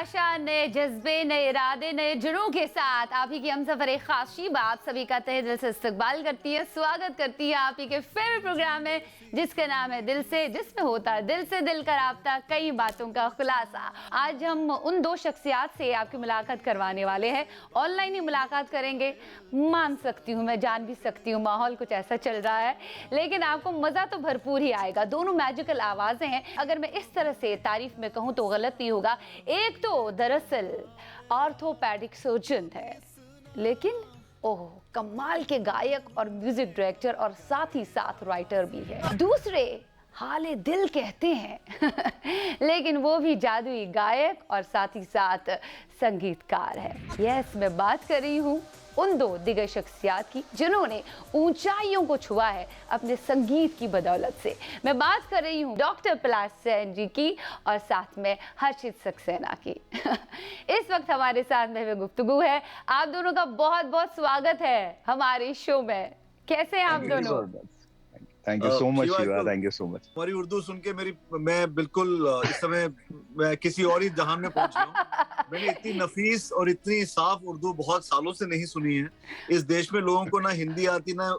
आशा, नए जज्बे, नए इरादे, नए जुनून के साथ आप ही की हम सफर एक खास शीबा आप सभी का तहे दिल से इस्तकबाल करती है, स्वागत करती है आप ही के फेवरेट प्रोग्राम में जिसका नाम है दिल से, जिसमें होता है दिल से दिल का राब्ता, कई बातों का खुलासा। आज हम उन दो शख्सियात से आपकी मुलाकात करवाने वाले हैं। ऑनलाइन ही मुलाकात करेंगे, मान सकती हूँ, मैं जान भी सकती हूँ माहौल कुछ ऐसा चल रहा है, लेकिन आपको मजा तो भरपूर ही आएगा। दोनों मैजिकल आवाजें हैं। अगर मैं इस तरह से तारीफ में कहूँ तो गलत नहीं होगा। एक तो दरअसल ऑर्थोपेडिक सर्जन है, लेकिन ओह कमाल के गायक और म्यूजिक डायरेक्टर और साथ ही साथ राइटर भी है। दूसरे हाले दिल कहते हैं लेकिन वो भी जादुई गायक और साथ ही साथ संगीतकार है। यस, मैं बात कर रही हूँ उन दो दिग्गज शख्सियात की जिन्होंने ऊंचाइयों को छुआ है अपने संगीत की बदौलत से। मैं बात कर रही हूँ डॉक्टर पलाश सेन जी की और साथ में हर्षित सक्सेना की। इस वक्त हमारे साथ में गुफ्तगू है। आप दोनों का बहुत बहुत स्वागत है हमारे शो में। कैसे हैं आप दोनों? Thank you so much Shiva, thank you so much. हमारी उर्दू सुन के मैं बिल्कुल इस समय मैं किसी और ही जहान में पहुंच गया हूँ। मैंने इतनी नफीस और इतनी साफ उर्दू बहुत सालों से नहीं सुनी है। इस देश में लोगों को ना हिंदी आती, ना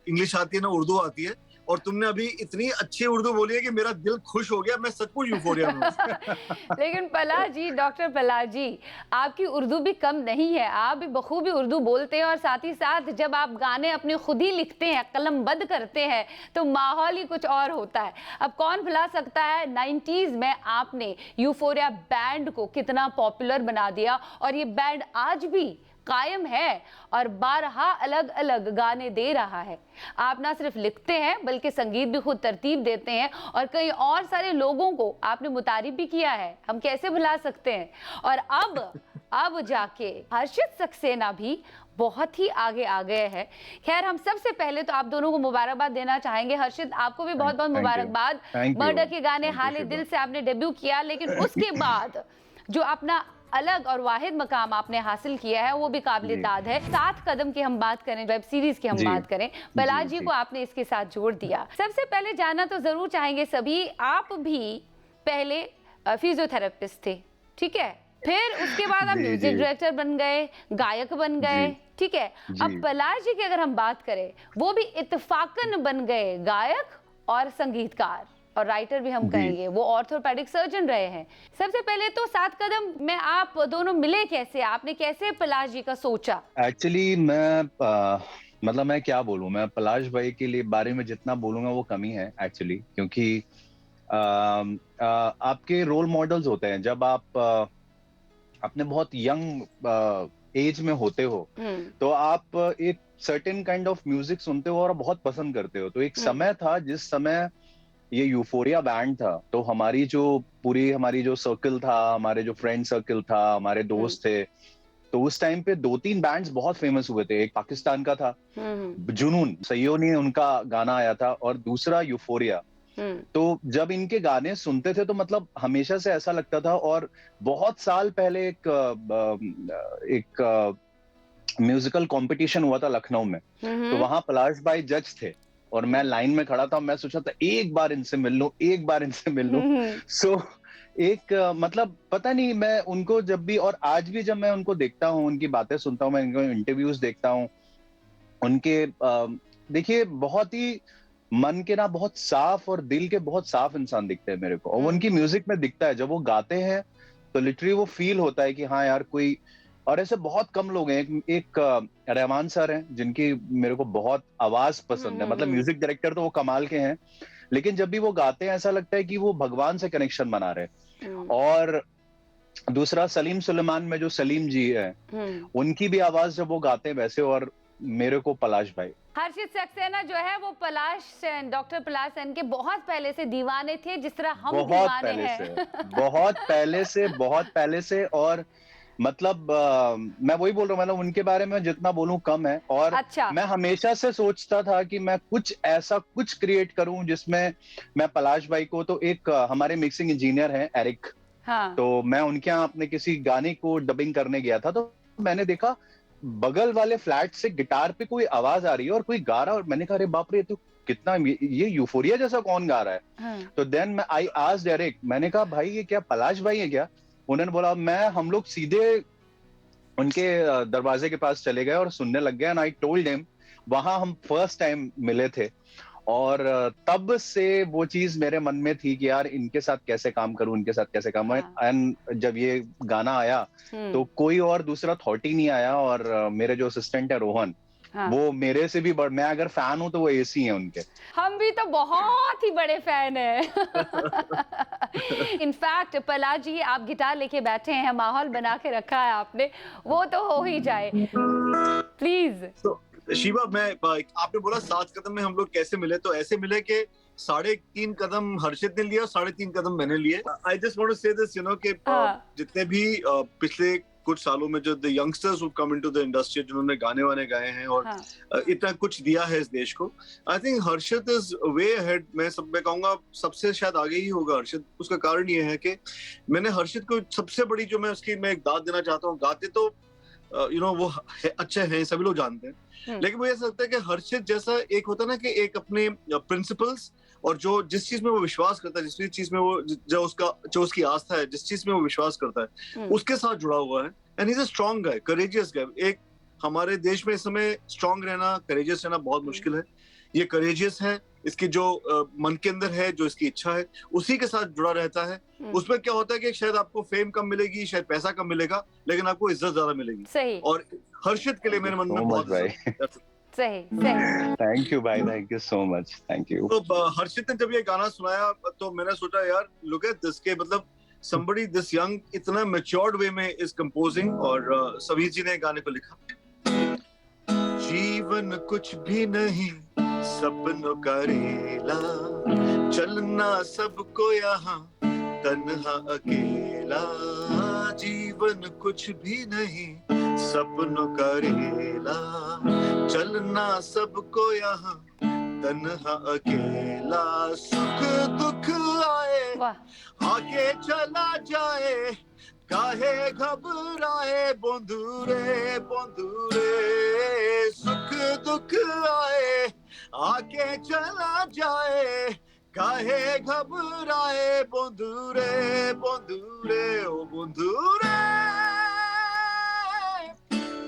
इंग्लिश आती है, ना उर्दू आती है, और तुमने अभी इतनी अच्छी उर्दू बोली है कि मेरा दिल खुश हो गया। मैं सचमुच यूफोरिया में हूँ। लेकिन पलाश जी, डॉक्टर पलाश जी, आपकी उर्दू भी कम नहीं है, आप भी बखूबी उर्दू बोलते हैं और साथ ही साथ जब आप गाने अपने खुद ही लिखते हैं, कलमबद्ध करते हैं, तो माहौल ही कुछ और होता है। अब कौन भुला सकता है 90s में आपने यूफोरिया बैंड को कितना पॉपुलर बना दिया, और ये बैंड आज भी कायम है और 12 अलग अलग गाने दे रहा है। आप ना सिर्फ लिखते हैं बल्कि संगीत भी खुद तरतीब देते हैं और कई और सारे लोगों को आपने मुतारिफ भी किया है, हम कैसे भुला सकते हैं। और अब जाके हर्षित सक्सेना भी बहुत ही आगे आ गए हैं। खैर, हम सबसे पहले तो आप दोनों को मुबारकबाद देना चाहेंगे। हर्षित, आपको भी बहुत बहुत मुबारकबाद। मर्डर के गाने हाले दिल से आपने डेब्यू किया, लेकिन उसके बाद जो अपना अलग और वाहिद मकाम आपने हासिल किया है वो भी काबिल दाद है। 7 कदम की हम बात करें, वेब सीरीज की हम बात करें, पलाश जी को आपने इसके साथ जोड़ दिया। सबसे पहले जानना तो जरूर चाहेंगे सभी, आप भी पहले फिजियोथेरेपिस्ट थे, ठीक है, फिर उसके बाद आप म्यूजिक डायरेक्टर बन गए, गायक बन गए, ठीक है। अब पलाश जी की अगर हम बात करें, वो भी इत्तेफाकन बन गए गायक और संगीतकार और राइटर भी हम कहेंगे, वो ऑर्थोपेडिक सर्जन रहे हैं। सबसे पहले तो 7 कदम में आप दोनों मिले कैसे? आपने कैसे पलाश जी का सोचा? एक्चुअली मतलब मैं क्या बोलूं, मैं पलाश भाई के लिए बारे में जितना बोलूंगा वो कमी है एक्चुअली, क्योंकि आपके रोल मॉडल्स होते हैं जब आप अपने बहुत यंग एज में होते हो, तो आप एक सर्टेन काइंड ऑफ म्यूजिक सुनते हो और बहुत पसंद करते हो। तो एक समय था जिस समय ये यूफोरिया बैंड था, तो हमारी जो सर्कल था, हमारे जो फ्रेंड सर्कल था, हमारे दोस्त थे, तो उस टाइम पे 2-3 बैंड्स बहुत फेमस हुए थे। एक पाकिस्तान का था जुनून, सयोनी उनका गाना आया था, और दूसरा यूफोरिया। तो जब इनके गाने सुनते थे तो मतलब हमेशा से ऐसा लगता था। और बहुत साल पहले एक म्यूजिकल कंपटीशन हुआ था लखनऊ में, तो वहां पलाश भाई जज थे और मैं लाइन में खड़ा था। मैं सोचा था एक बार इनसे मिल लूं। सो मतलब पता नहीं, मैं उनको जब भी और आज भी जब मैं उनको देखता हूँ, उनकी बातें सुनता हूँ, मैं इनको इंटरव्यूज देखता हूँ, उनके देखिए बहुत ही मन के ना बहुत साफ और दिल के बहुत साफ इंसान दिखते हैं मेरे को, और उनकी म्यूजिक में दिखता है। जब वो गाते हैं तो लिटरली वो फील होता है कि हाँ यार कोई, और ऐसे बहुत कम लोग हैं। एक रहमान सर हैं जिनकी मेरे को बहुत आवाज पसंद है, मतलब म्यूजिक डायरेक्टर तो वो कमाल के हैं, लेकिन जब भी वो गाते हैं ऐसा लगता है कि वो भगवान से कनेक्शन बना रहे। और दूसरा सलीम सुलेमान में जो सलीम जी है, उनकी भी आवाज जब वो गाते हैं वैसे। और मेरे को पलाश भाई, हर्षित सक्सेना जो है वो पलाश सेन, डॉक्टर पलाश सेन के बहुत पहले से दीवाने थे, जिस तरह हम दीवाने हैं। बहुत पहले से। और मतलब मैं वही बोल रहा हूँ, मतलब उनके बारे में जितना बोलूं कम है। और अच्छा। मैं हमेशा से सोचता था कि मैं कुछ ऐसा कुछ क्रिएट करूं जिसमें मैं पलाश भाई को, तो एक हमारे मिक्सिंग इंजीनियर हैं एरिक, हाँ। तो मैं उनके यहाँ अपने किसी गाने को डबिंग करने गया था, तो मैंने देखा बगल वाले फ्लैट से गिटार पे कोई आवाज आ रही है और कोई गा रहा है, और मैंने कहा अरे बाप रे, तो कितना ये यूफोरिया जैसा कौन गा रहा है। तो देन आई आस्क्ड एरिक, मैंने कहा भाई ये क्या पलाश भाई है क्या? उन्होंने बोला हम लोग सीधे उनके दरवाजे के पास चले गए और सुनने लग गए, एंड आई टोल्ड हिम, वहां हम फर्स्ट टाइम मिले थे, और तब से वो चीज मेरे मन में थी कि यार इनके साथ कैसे काम करूं, इनके साथ कैसे काम, एंड जब ये गाना आया तो कोई और दूसरा थॉट ही नहीं आया, और मेरे जो असिस्टेंट है रोहन, वो मेरे से भी मैं अगर फैन हूं तो वो एसी हैं उनके। हम भी तो बहुत ही बड़े फैन हैं। इनफैक्ट प्रहलाद जी, आप गिटार लेके बैठे हैं, माहौल बना के रखा है आपने, वो तो हो ही जाए प्लीज। शिवा, आपने बोला 7 कदम में हम लोग कैसे मिले, तो ऐसे मिले कि 3.5 कदम हर्षित ने लिया, 3.5 कदम मैंने लिए। आई जस्ट वांट टू से दिस, कि जितने भी पिछले कुछ सालों में जो the youngsters who come into the industry, जिन्होंने गाने वाने गाए हैं और इतना कुछ दिया है इस देश को, I think Harshit is way ahead. मैं कहूंगा सबसे शायद आगे ही होगा हर्षित। उसका कारण ये है कि मैंने हर्षित को सबसे बड़ी जो मैं एक दाद देना चाहता हूँ, गाते तो वो अच्छे हैं, सभी लोग जानते हैं, लेकिन मुझे ऐसा लगता है कि हर्षित जैसा एक होता है ना, कि एक अपने प्रिंसिपल्स और जो जिस चीज में वो विश्वास करता है, जिस चीज में वो जो उसकी आस्था है, जिस चीज में वो विश्वास करता है, उसके साथ जुड़ा हुआ है। And he is a strong guy, courageous guy. एक हमारे देश में इस समय स्ट्रॉन्ग रहना, करेजियस रहना बहुत मुश्किल है। ये करेजियस है, इसकी जो मन के अंदर है, जो इसकी इच्छा है, उसी के साथ जुड़ा रहता है। उसमें क्या होता है कि शायद आपको फेम कम मिलेगी, शायद पैसा कम मिलेगा, लेकिन आपको इज्जत ज्यादा मिलेगी। सही। और हर्षित के लिए मेरे मन में बहुत सही। थैंक यू भाई, thank you so much, thank you. तो हर्षित ने जब ये गाना सुनाया तो मैंने सोचा यार लुक एट दिस, के मतलब somebody this young इतना matured way में is composing, और समीर जी ने गाने को लिखा। जीवन कुछ भी नहीं सपनों का रेला, चलना सबको यहाँ तन्हा अकेला। जीवन कुछ भी नहीं सपनों का रेला, चलना सबको यहाँ तन्हा अकेला। सुख दुख आए आगे चला जाए, काहे घबराए बंधुरे बंधुरे। सुख दुख आए आगे चला जाए, काहे घबराए बंधुरे बंधुरे। ओ बंधुरे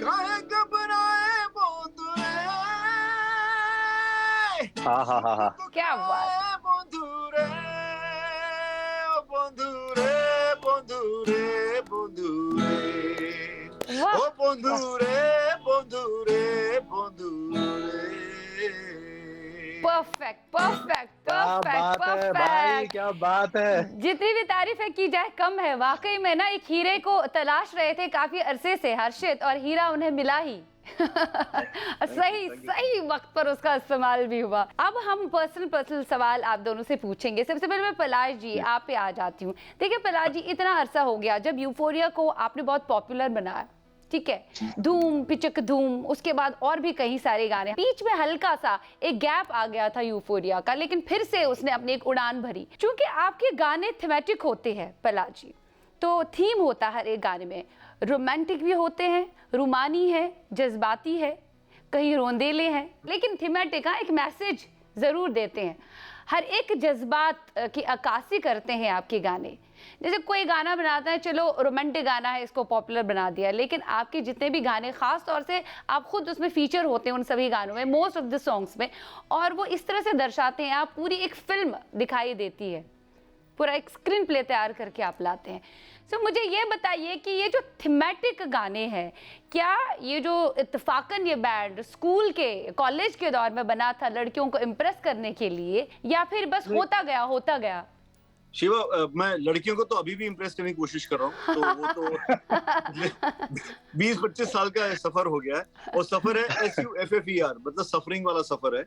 काहे घबराए बंधुरे। क्या बात। बंधुरे बंधुरे बंधुरे बंधुरे, ओ बंधुरे बंधुरे बंधुरे। Perfect perfect perfect perfect. क्या बात है। जितनी भी तारीफें की जाए कम है। वाकई में ना एक हीरे को तलाश रहे थे काफी अरसे से हर्षित, और हीरा उन्हें मिला ही। सही वक्त पर उसका इस्तेमाल भी हुआ। अब हम पर्सनल सवाल आप दोनों से पूछेंगे। सबसे पहले मैं प्रहलाद जी आप पे आ जाती हूँ। देखिए प्रहलाद जी, इतना अरसा हो गया जब यूफोरिया को आपने बहुत पॉपुलर बनाया, ठीक है, धूम पिचक धूम, उसके बाद और भी कई सारे गाने, बीच में हल्का सा एक गैप आ गया था यूफोरिया का, लेकिन फिर से उसने अपनी एक उड़ान भरी। क्योंकि आपके गाने थीमेटिक होते हैं प्रहलाद जी, तो थीम होता है हर एक गाने में, रोमांटिक भी होते हैं, रूमानी है, जज्बाती है, कहीं रोंदेले हैं, लेकिन थीमेटिक एक मैसेज जरूर देते हैं। हर एक जज्बात की अक्कासी करते हैं आपके गाने। जैसे कोई गाना बनाता है, चलो रोमांटिक गाना है, इसको पॉपुलर बना दिया, लेकिन आपके जितने भी गाने, खास तौर से आप खुद उसमें फीचर होते हैं उन सभी गानों में, मोस्ट ऑफ द सॉन्ग्स में, और वो इस तरह से दर्शाते हैं, आप पूरी एक फिल्म दिखाई देती है, पूरा एक स्क्रीन प्ले तैयार करके आप लाते हैं। तो मुझे ये बताइए कि ये जो थीमेटिक गाने हैं, क्या ये जो इत्तेफाकन ये बैंड स्कूल के कॉलेज के दौर में बना था लड़कियों को इम्प्रेस करने के लिए, या फिर बस होता गया? शिवा, मैं लड़कियों को तो अभी भी इम्प्रेस करने की कोशिश कर रहा हूँ, तो वो तो 20-25 साल का सफर हो गया है, और सफर है SUFFER, मतलब सफरिंग वाला सफर है,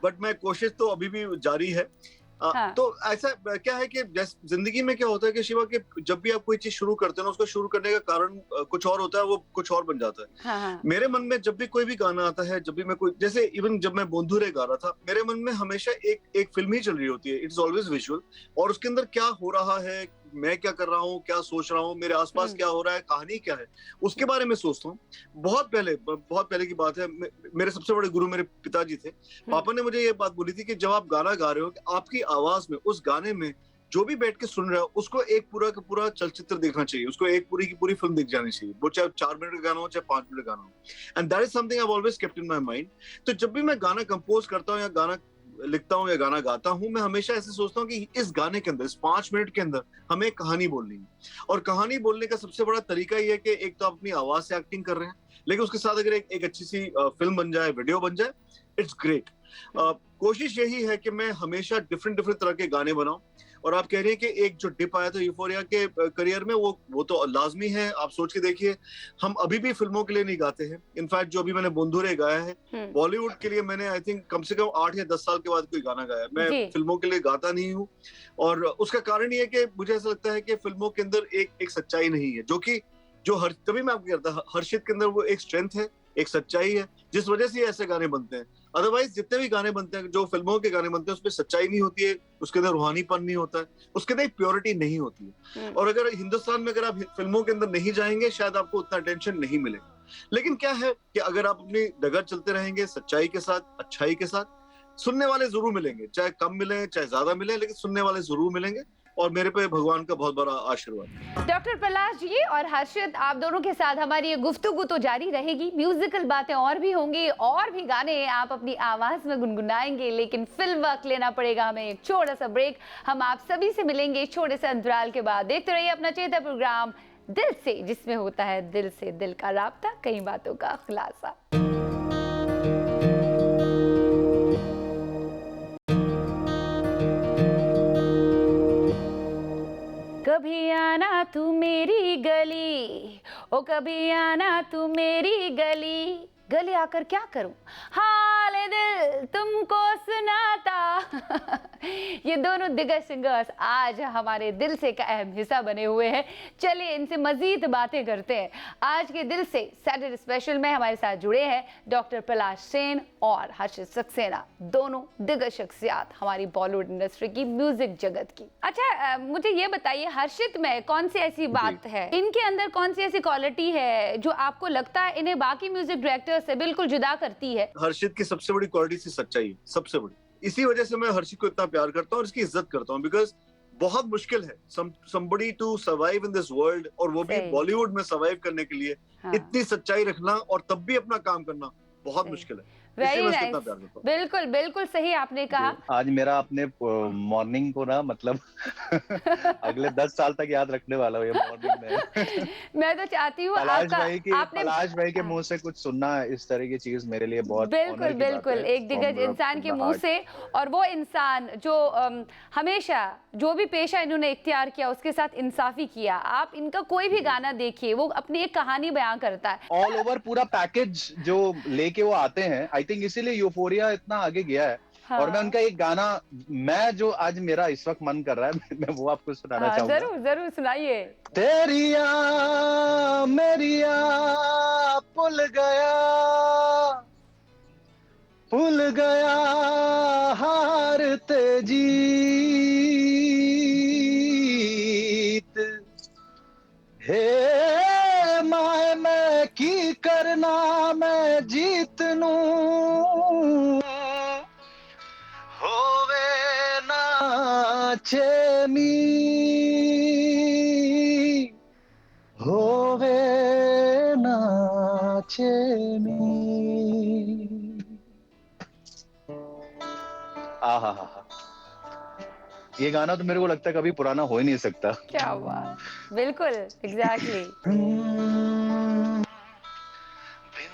बट मैं कोशिश तो अभी भी जारी है। तो ऐसा क्या है कि जिंदगी में क्या होता है कि शिवा, के जब भी आप कोई चीज शुरू करते हैं ना, उसको शुरू करने का कारण कुछ और होता है, वो कुछ और बन जाता है। मेरे मन में जब भी कोई भी गाना आता है, जब भी मैं कोई, जैसे इवन जब मैं बंधुरे गा रहा था, मेरे मन में हमेशा एक फिल्म ही चल रही होती है, इट्स ऑलवेज विजुअल, और उसके अंदर क्या हो रहा है, मैं क्या कर रहा हूँ, क्या सोच रहा हूँ, मेरे आसपास क्या हो रहा है, कहानी क्या है, उसके बारे में सोचता हूँ। बहुत पहले की बात है, मेरे सबसे बड़े गुरु मेरे पिताजी थे। पापा ने मुझे ये बात बोली थी कि जब आप गाना गा रहे हो, कि आपकी आवाज में, उस गाने में जो भी बैठ के सुन रहा है उसको एक पूरा का पूरा चलचित्र देखना चाहिए, उसको एक पूरी की पूरी फिल्म दिख जानी चाहिए, वो चाहे 4 मिनट का गाना हो चाहे 5 मिनट का गाना हो। And that is something I have always kept in my mind. तो जब भी मैं गाना कंपोज करता हूँ या गाना लिखता हूँ या गाना गाता हूँ, मैं हमेशा ऐसे सोचता हूँ कि इस गाने के अंदर, इस 5 मिनट के अंदर हमें एक कहानी बोलनी है। और कहानी बोलने का सबसे बड़ा तरीका ये है कि एक तो आप अपनी आवाज से एक्टिंग कर रहे हैं, लेकिन उसके साथ अगर एक अच्छी सी फिल्म बन जाए, वीडियो बन जाए, इट्स ग्रेट। कोशिश यही है कि मैं हमेशा डिफरेंट डिफरेंट तरह के गाने बनाऊं। और आप कह रहे हैं कि एक जो डिप आया था यूफोरिया के करियर में, वो तो लाजमी है। आप सोच के देखिए, हम अभी भी फिल्मों के लिए नहीं गाते हैं। इनफैक्ट जो अभी मैंने बोंधुरे गाया है बॉलीवुड के लिए, मैंने आई थिंक कम से कम 8 या 10 साल के बाद कोई गाना गाया। मैं फिल्मों के लिए गाता नहीं हूँ, और उसका कारण ये है कि मुझे ऐसा लगता है कि फिल्मों के अंदर एक सच्चाई नहीं है, जो हर तभी मैं आपको कहता, हर्षित के अंदर वो एक स्ट्रेंथ है, एक सच्चाई है, जिस वजह से ऐसे गाने बनते हैं। अदरवाइज जितने भी गाने बनते हैं, जो फिल्मों के गाने बनते हैं, उसमें सच्चाई नहीं होती है, उसके अंदर रूहानीपन नहीं होता है, उसके अंदर एक प्योरिटी नहीं होती है। और अगर हिंदुस्तान में अगर आप फिल्मों के अंदर नहीं जाएंगे, शायद आपको उतना अटेंशन नहीं मिलेगा। लेकिन क्या है कि अगर आप अपनी डगर चलते रहेंगे सच्चाई के साथ, अच्छाई के साथ, सुनने वाले जरूर मिलेंगे, चाहे कम मिले चाहे ज्यादा मिले, लेकिन सुनने वाले जरूर मिलेंगे। और मेरे पे भगवान का बहुत बड़ा आशीर्वाद। डॉक्टर पलाश जी और हर्षित, आप दोनों के साथ हमारी ये गुफ्तगू तो जारी रहेगी, म्यूजिकल बातें और भी होंगी, और भी गाने आप अपनी आवाज में गुनगुनाएंगे, लेकिन फिल्म वक्त लेना पड़ेगा हमें एक छोटा सा ब्रेक। हम आप सभी से मिलेंगे छोटे से अंतराल के बाद। देखते रहिए अपना चेता प्रोग्राम दिल से, जिसमें होता है दिल से दिल का राब्ता, कई बातों का खुलासा। कभी आना तू मेरी गली, ओ कभी आना तू मेरी गली, गली आकर क्या करूं, हाल दिल तुमको सुनाता। ये दोनों दिग्गज सिंगर्स आज हमारे दिल से का अहम हिस्सा बने हुए हैं। चलिए इनसे मजीद बातें करते हैं। आज के दिल से सैटरडे स्पेशल में हमारे साथ जुड़े हैं डॉक्टर पलाश सेन और हर्षित सक्सेना, दोनों दिग्गज शख्सियत हमारी बॉलीवुड इंडस्ट्री की, म्यूजिक जगत की। अच्छा, मुझे ये बताइए, हर्षित में कौन सी ऐसी बात है, इनके अंदर कौन सी ऐसी क्वालिटी है जो आपको लगता है इन्हें बाकी म्यूजिक डायरेक्टर से बिल्कुल जुदा करती है? हर्षित की सबसे बड़ी क्वालिटी सी सच्चाई, सबसे बड़ी। इसी वजह से मैं हर्षित को इतना प्यार करता हूँ और इसकी इज्जत करता हूँ, बिकॉज बहुत मुश्किल है somebody to survive in this world, और वो भी बॉलीवुड में सर्वाइव करने के लिए इतनी सच्चाई रखना और तब भी अपना काम करना बहुत मुश्किल है। वेरी नाइस, बिल्कुल बिल्कुल सही आपने कहा। आज मेरा अपने मॉर्निंग को ना, मतलब अगले 10 साल तक याद रखने वाला हूँ ये मॉर्निंग में। मैं तो चाहती हूँ पलाश भाई के मुंह से कुछ सुनना इस तरह की चीज मेरे लिए बहुत बिल्कुल बिल्कुल एक दिग्गज इंसान के मुंह से, और वो इंसान जो हमेशा जो भी पेशा इन्होंने इख्तियार किया उसके साथ इंसाफी किया। आप इनका कोई भी गाना देखिए, वो अपनी एक कहानी बयां करता है, ऑल ओवर पूरा पैकेज जो लेके वो आते हैं। आई थिंक इसीलिए यूफोरिया इतना आगे गया है। हाँ। और मैं उनका एक गाना, मैं जो आज मेरा इस वक्त मन कर रहा है, मैं वो आपको सुनाना चाहूंगा। जरूर जरूर सुनाइए। तेरिया मेरिया भूल गया हारते जीत, हे मैं की करना मैं जीतनू, होवे ना चेमी, होवे ना चेमी। आहा, ये गाना तो मेरे को लगता है कभी पुराना हो ही नहीं सकता। क्या बात, बिल्कुल एग्जैक्टली।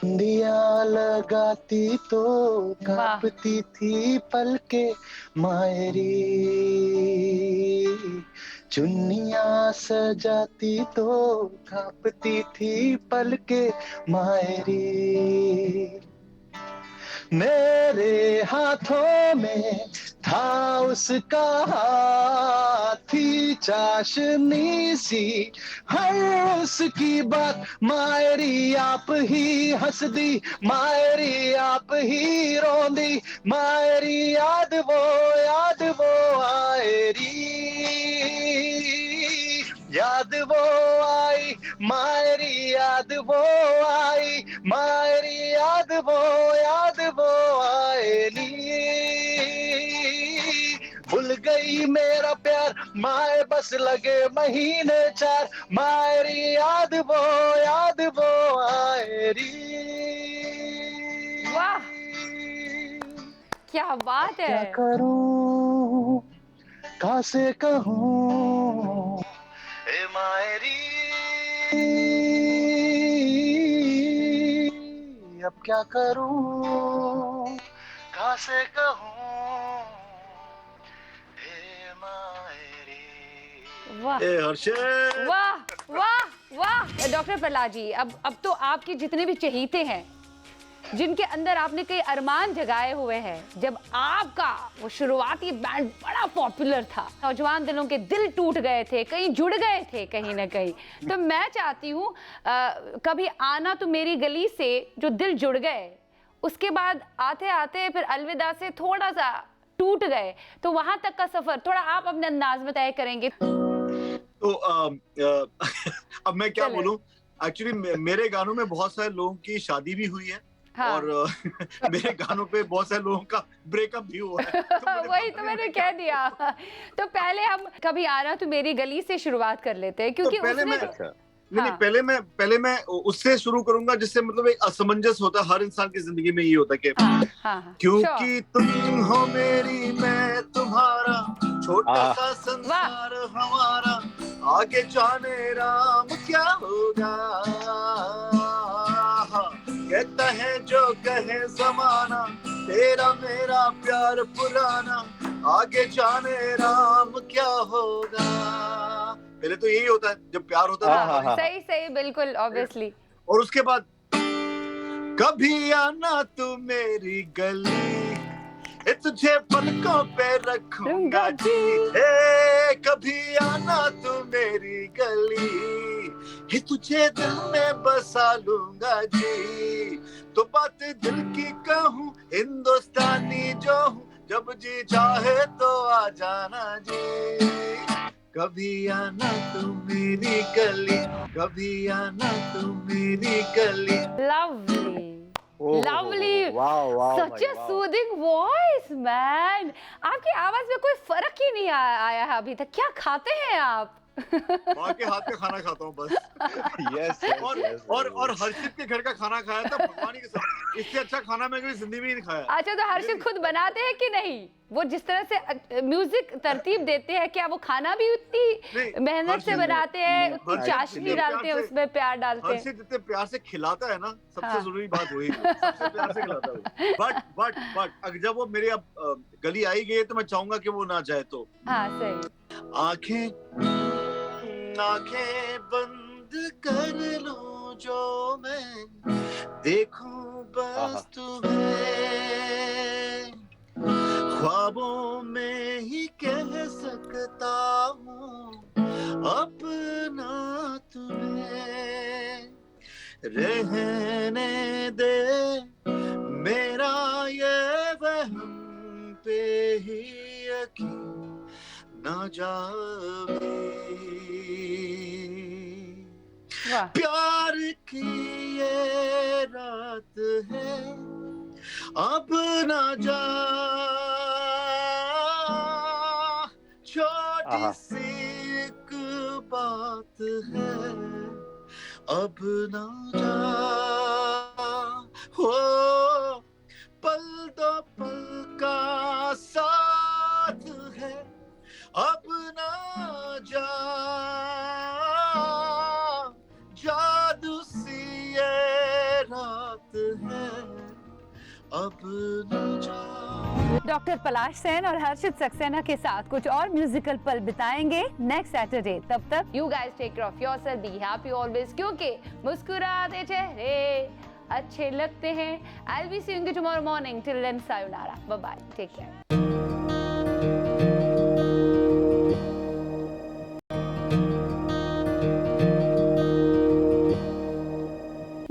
बिंदिया लगाती तो कांपती थी पलके मायरी, चुन्नियां सजाती तो कांपती थी पलके मायरी, मेरे हाथों में था उसका हाथ, थी चाशनी सी हर उसकी बात, मायरी आप ही हंस दी, मायरी आप ही रोंदी, मायरी याद वो आएरी, याद वो आई, मायरी याद वो आई, मायरी याद वो आएली, भूल गई मेरा प्यार माए बस लगे महीने 4 मायरी याद वो आए री। वाह क्या बात क्या है। करूं कासे कहूं ए मायरी अब क्या करूं कासे कहूं ए मायरी। वाह ए हर्षद, वाह वाह वाह डॉक्टर प्रहलाद जी, अब तो आपके जितने भी चहीते हैं, जिनके अंदर आपने कई अरमान जगाए हुए हैं, जब आपका वो शुरुआती बैंड बड़ा पॉपुलर था, नौजवान दिलों के दिल टूट गए थे, कहीं जुड़ गए थे कहीं ना कहीं, तो मैं चाहती हूँ कभी आना तो मेरी गली से जो दिल जुड़ गए, उसके बाद आते आते फिर अलविदा से थोड़ा सा टूट गए, तो वहां तक का सफर थोड़ा आप अपने अंदाज में तय करेंगे। तो अब मैं क्या चले। बोलूं, एक्चुअली मेरे गानों में बहुत सारे लोगों की शादी भी हुई है। हाँ। और मेरे गानों पे बहुत सारे लोगों का ब्रेकअप भी हुआ है। तो वही तो मैंने कह दिया। तो पहले हम कभी आना तो मेरी गली से शुरुआत कर लेते हैं, क्योंकि तो पहले उसने मैं- तो- नहीं हाँ। पहले मैं उससे शुरू करूंगा जिससे मतलब एक असमंजस होता है हर इंसान की जिंदगी में, ये होता है कि हाँ, हाँ, क्योंकि तुम हो मेरी मैं तुम्हारा, छोटा सा संसार हमारा, आगे जाने राम क्या होगा, कहता है जो कहे जमाना, तेरा मेरा प्यार पुराना, आगे जाने राम क्या होगा। पहले तो यही होता है जब प्यार होता है। हाँ, हाँ। सही सही बिल्कुल ऑब्वियसली। और उसके बाद कभी आना तू मेरी गली, ए तुझे पलकों पे रखूंगा जी, ए कभी आना तू मेरी गली, ए तुझे दिल में बसा लूंगा जी, तो बात दिल की कहूँ हिंदुस्तानी जो हूँ, जब जी चाहे तो आ जाना जी, कभी आना तू मेरी गली, कभी आना तू मेरी गली। लवली लवली, वाह सच ए सूदिंग वॉइस मैन। आपकी आवाज में कोई फर्क ही नहीं आया है अभी तक। क्या खाते हैं आप? माँ के हाथ का खाना खाता हूँ बस। यस और हर्षित के घर का खाना खाया था भगवान के साथ, इससे अच्छा खाना मैं कभी जिंदगी में नहीं खाया। अच्छा, तो हर्षित खुद बनाते हैं कि नहीं? वो जिस तरह से म्यूजिक तरतीब देते हैं, क्या वो खाना भी उतनी मेहनत से बनाते हैं, उतनी चाशनी डालते हैं, उसमें प्यार डालते हैं? हर्षित जितने प्यार से खिलाता है ना, सबसे हाँ। जरूरी बात वही है, सबसे प्यार से खिलाता है। बट जब वो मेरे अब गली आई गई है तो मैं चाहूंगा कि वो ना जाए। तो हाँ सही। आंखें बंद कर लूं जो मैं, देखूं बस तुम्हें, ख्वाबों में ही कह सकता हूँ अपना तुम्हें, रहने दे मेरा ये वहम पे ही यकीन ना जावे, वाह प्यार की ये रात है अब ना जा, छोटी सी एक बात है अब ना जा, हो पल दो पल का साथ है अब ना जा, जादू सी ये रात है अब न जा। डॉक्टर पलाश सेन और हर्षित सक्सेना के साथ कुछ और म्यूजिकल पल बिताएंगे नेक्स्ट सैटरडे। तब तक you guys take care of yourself, be happy always, क्योंकि मुस्कुराते चेहरे अच्छे लगते हैं। I will be seeing you tomorrow morning, till then sayonara, bye bye, take care.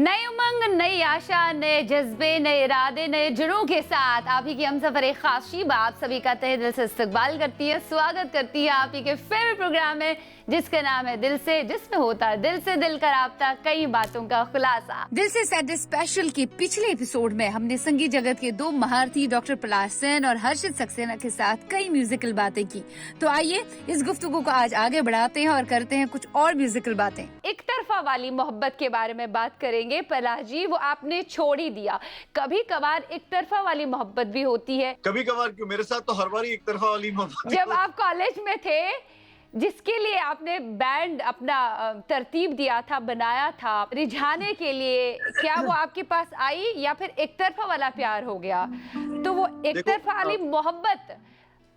नई उमंग, नई आशा, नए जज्बे, नए इरादे। यादें नए जुड़ों के साथ आप ही की हम सफर एक खास शीबा आप सभी का तहे दिल से इस्तकबाल करती है, स्वागत करती है आप ही के फेवरेट प्रोग्राम में जिसका नाम है दिल से, जिसमें होता है दिल से दिल का राब्ता, कई बातों का खुलासा। दिल से सैटरडे स्पेशल के पिछले एपिसोड में हमने संगीत जगत के दो महारथी डॉक्टर पलाश सेन और हर्षित सक्सेना के साथ कई म्यूजिकल बातें की। तो आइए इस गुफ्तगू को आज आगे बढ़ाते हैं और करते हैं कुछ और म्यूजिकल बातें। एक तरफा वाली मोहब्बत के बारे में बात करेंगे। पलाश जी, वो आपने छोड़ ही दिया। कभी कभार एक तरफा वाली मोहब्बत भी होती है। कभी कभार क्यों, मेरे साथ तो हर बार ही एक तरफा वाली मोहब्बत। जब आप कॉलेज में थे, जिसके लिए आपने बैंड अपना तरतीब दिया था, बनाया था, रिझाने के लिए, क्या वो आपके पास आई या फिर एक तरफा वाला प्यार हो गया? तो वो एक तरफा वाली मोहब्बत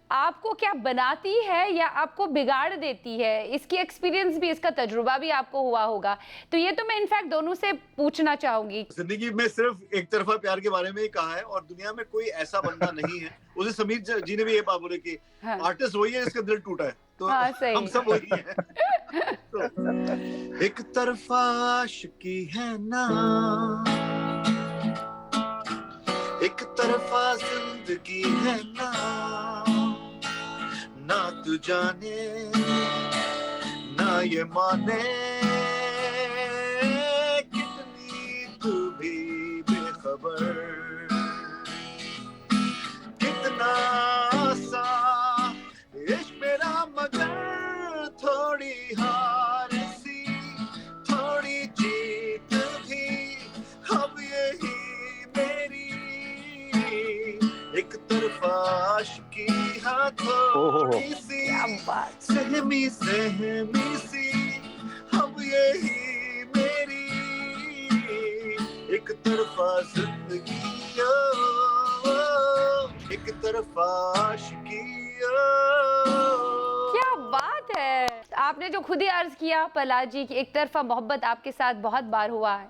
आपको क्या बनाती है या आपको बिगाड़ देती है? इसकी एक्सपीरियंस भी, इसका तजुर्बा भी आपको हुआ होगा, तो ये तो मैं इनफैक्ट दोनों से पूछना चाहूंगी। जिंदगी में सिर्फ एक तरफा प्यार के बारे में ही कहा है और दुनिया में कोई ऐसा बंदा नहीं है। उसे समीर जी ने भी ये बात बोले कि हाँ। आर्टिस्ट वही है जिसका दिल टूटा है, तो हाँ, सही। हम सब वही हैं। तो एक तरफा आशिकी है ना, एक तरफा जिंदगी है ना, ना तू जाने ना ये माने, कितनी तू भी बेखबर, कितना आसान इश्क मेरा, मगर थोड़ी हार सी थोड़ी जीत भी, अब यही मेरी एक तरफा आशिकी हाँ थोड़ी सी सहमी सहमी सी, अब यही मेरी एक तरफा जिंदगी, एक तरफा आशिकी। क्या बात है! आपने जो खुद ही अर्ज किया पलाश जी की एक तरफा मोहब्बत आपके साथ बहुत बार हुआ है।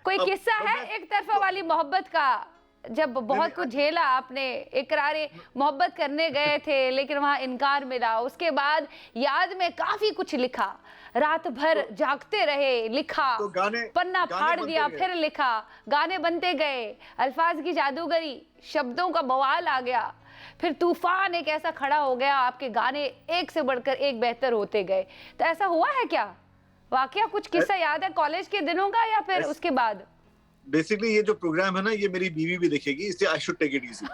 कोई किस्सा है एक तरफा वाली मोहब्बत का, जब बहुत कुछ झेला आपने, इकरारे मोहब्बत करने गए थे लेकिन वहां इनकार मिला, उसके बाद याद में काफी कुछ लिखा, रात भर जागते रहे, लिखा, तो पन्ना फाड़ दिया, फिर लिखा, गाने बनते गए, अल्फाज की जादूगरी, शब्दों का बवाल आ गया, फिर तूफान एक ऐसा खड़ा हो गया, आपके गाने एक से बढ़कर एक बेहतर होते गए। तो ऐसा हुआ है क्या? वाकया कुछ किस्सा याद है कॉलेज के दिनों का या फिर उसके बाद? बेसिकली ये जो प्रोग्राम है ना, ये मेरी बीवी भी देखेगी, इसलिए I should take it easy.